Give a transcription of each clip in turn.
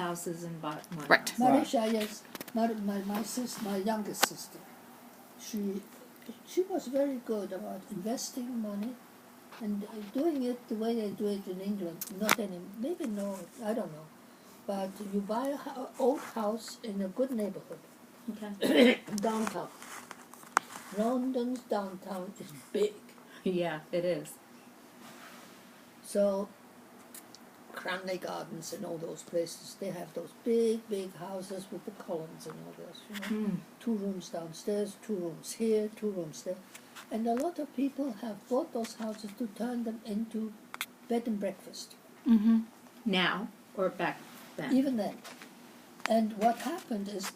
houses and bought one Right. house. Marisha, yes, my youngest sister, she was very good about investing money and doing it the way they do it in England. Not any, maybe no, I don't know. But you buy an old house in a good neighborhood, Okay. downtown. London's downtown is big. Yeah, it is. So, Cranley Gardens and all those places, they have those big, big houses with the columns and all this, you know. 2 rooms downstairs, 2 rooms here, 2 rooms there. And a lot of people have bought those houses to turn them into bed and breakfast. Mm-hmm. Now or back then? Even then. And what happened is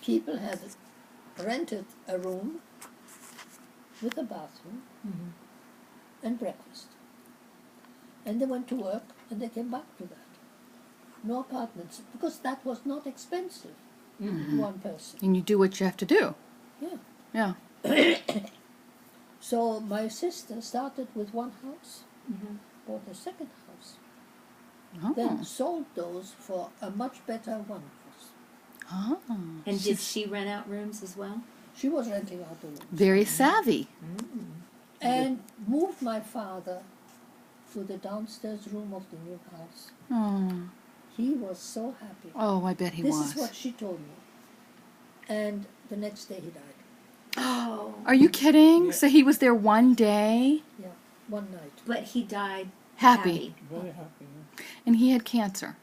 people had rented a room with a bathroom and breakfast. And they went to work and they came back to that. No apartments, because that was not expensive to one person. And you do what you have to do. Yeah. Yeah. So my sister started with one house, bought a second house, then Oh. sold those for a much better one house. Oh. And did she rent out rooms as well? She was renting out the rooms. Very savvy. And moved my father to the downstairs room of the new house. Oh. He was so happy. Oh, I bet he This was. is what she told me. And the next day he died. Oh. Are you kidding? Yeah. So he was there one day, Yeah, one night. But he died happy, Very happy. Yeah. and he had cancer.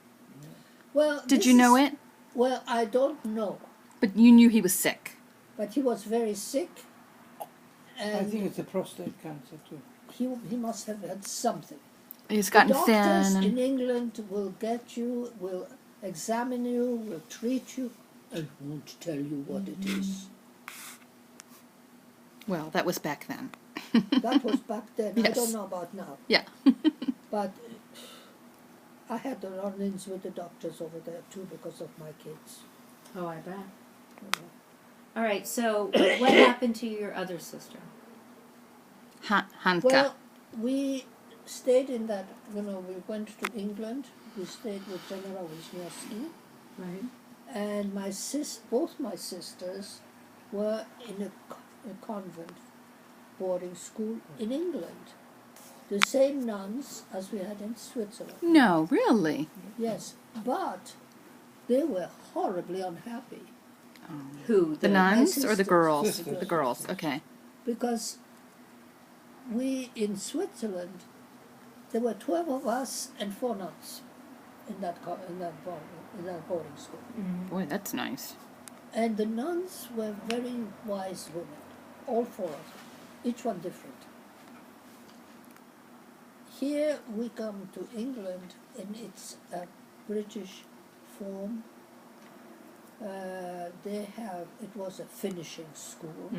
Well, Did this you know is- it? Well, I don't know. But you knew he was sick. But he was very sick. I And think it's a prostate cancer too. he must have had something. He's The gotten doctors thin. in And, England will get you, will examine you, will treat you, and won't tell you what it is. well, that was back then. That was back then. I Yes. don't know about now. Yeah. But I had the run-ins with the doctors over there too because of my kids. Oh, I bet. You know. All right, so what happened to your other sister? Hanka. Well, we stayed in that, we went to England. We stayed with General Wisniewski. Right. And both my sisters were in a convent boarding school in England. The same nuns as we had in Switzerland. No, really. Yes, but they were horribly unhappy Who? The nuns or the sisters. girls? Sisters. The girls. Okay. because we in Switzerland, there were 12 of us and 4 nuns in that boarding school. Boy, that's nice. And the nuns were very wise women, all 4 of them, each one different. Here we come to England and it's a British form. It was a finishing school.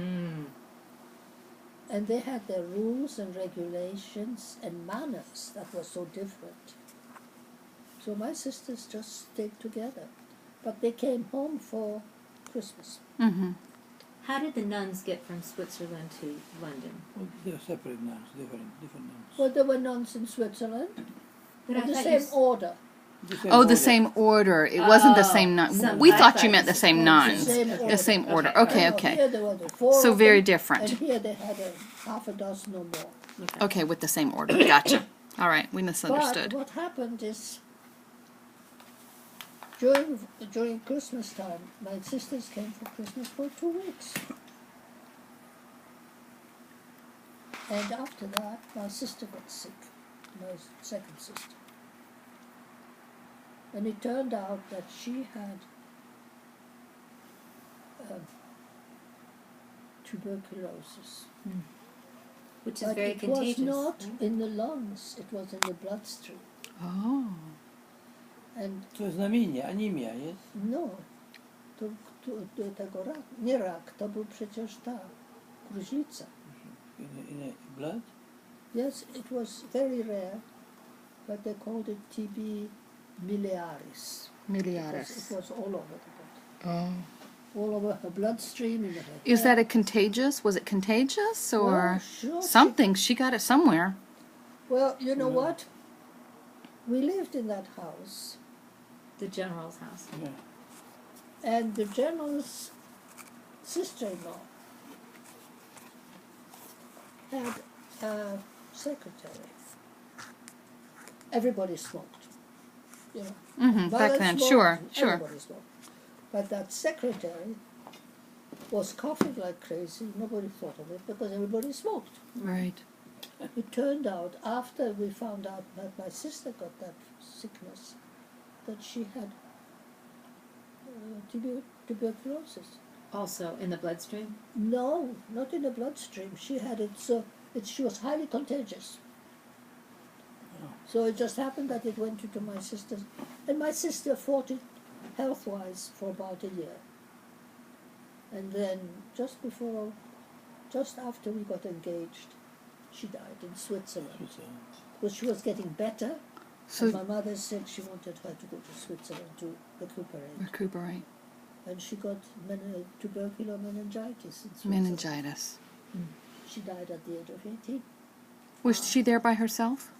And they had their rules and regulations and manners that were so different. So my sisters just stayed together. But they came home for Christmas. Mm-hmm. How did the nuns get from Switzerland to London? Well, they're separate nuns, different nuns. Well, there were nuns in Switzerland, But of the thought same you order. Oh, the same order. It wasn't the same nun. We I thought thought you you meant the said same the nuns. same order. The same order. Okay. Okay, No, okay. Here there were the 4 So of very them, different. And here they had half a dozen or more. Okay, with the same order. Gotcha. All right, we But misunderstood. what happened is, during Christmas time, my sisters came for Christmas for 2 weeks. And after that, my sister got sick, my second sister. And it turned out that she had tuberculosis. which is But very it contagious. was not right? in the lungs, it was in the bloodstream. Oh. And To jest anemia jest? no, to tego nie rak, to był przecież ta gruźlica. In a blood? Yes, it was very rare, but they called it TB miliaris. Because Miliaris. it was all over the body. Oh. All over her bloodstream and her Is hair. that a contagious? Was it contagious or Well, sure, something? She got it somewhere. Well, you know what? we lived in that house, The general's house. Yeah. and the general's sister-in-law had a secretary. Everybody smoked, you know. Mm-hmm. Back Mother then, smoked, sure, sure. everybody smoked. But that secretary was coughing like crazy. Nobody thought of it because everybody smoked. Right. It turned out, after we found out that my sister got that sickness, that she had tuberculosis. Also in the bloodstream. No, not in the bloodstream. She had it she was highly contagious. Oh. So it just happened that it went into my sister's, and my sister fought it health-wise for about a year. And then just after we got engaged, she died in Switzerland. Switzerland. Because she was getting better, So and my mother said she wanted her to go to Switzerland to recuperate. recuperate. And she got tubercular meningitis in Switzerland. Meningitis. She died at the age of 18. Was she there by herself?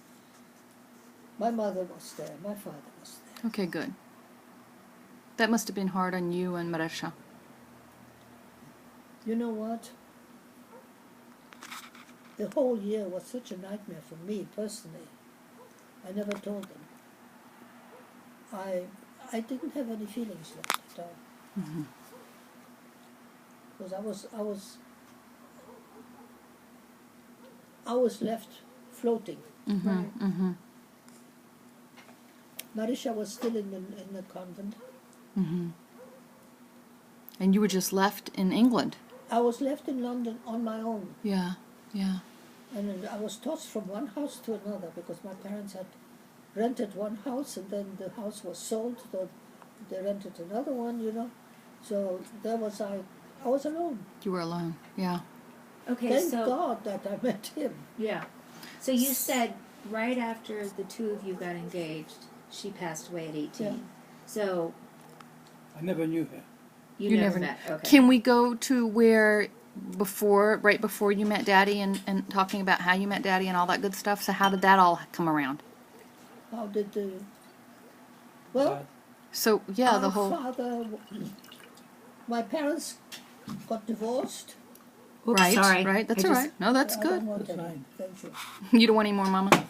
My mother was there, my father was there. Okay, good. That must have been hard on you and Marisha. You know what? The whole year was such a nightmare for me personally. I never told them. I didn't have any feelings left at all. Mm-hmm. Because I was left floating. Mm-hmm. Right. Mm-hmm. Marisha was still in the convent. Mm-hmm. And you were just left in England. I was left in London on my own. Yeah, yeah. And then I was tossed from one house to another because my parents had rented one house and then the house was sold, so they rented another one, you know. So there was I was alone. You were alone. Yeah. Okay, Thank so God that I met him. yeah. So you said right after the two of you got engaged, she passed away at 18. Yeah. So I never knew her. you, You never never- met. Okay. Can we go to where right before you met Daddy and talking about how you met Daddy and all that good stuff? So how did that all come around? How did the... Well, But So, yeah, our the whole... father... My parents got divorced. Oops, right, sorry. right. That's I all just- right. No, that's I good. don't want That's any. fine. Thank you. You don't want any more, Mama?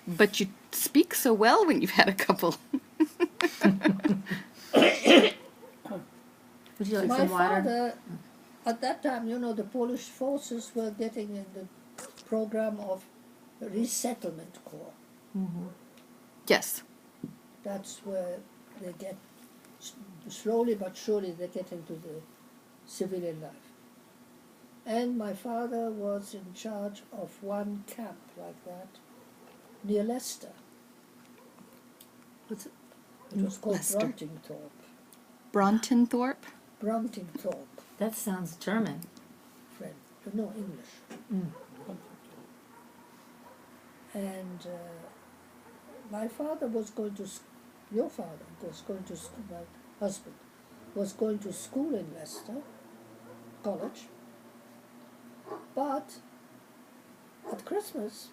But you speak so well when you've had a couple. Would you like My some water? father, at that time, you know, the Polish forces were getting in the program of resettlement corps. Yes. That's where they get, slowly but surely, they get into the civilian life. And my father was in charge of one camp like that near Leicester. What's it? It was called Leicester. Bruntingthorpe. Brontenthorpe? Bruntingthorpe, That sounds German. friend. No, English. And my father was going to, your father was going to school, my husband, was going to school in Leicester, college, but at Christmas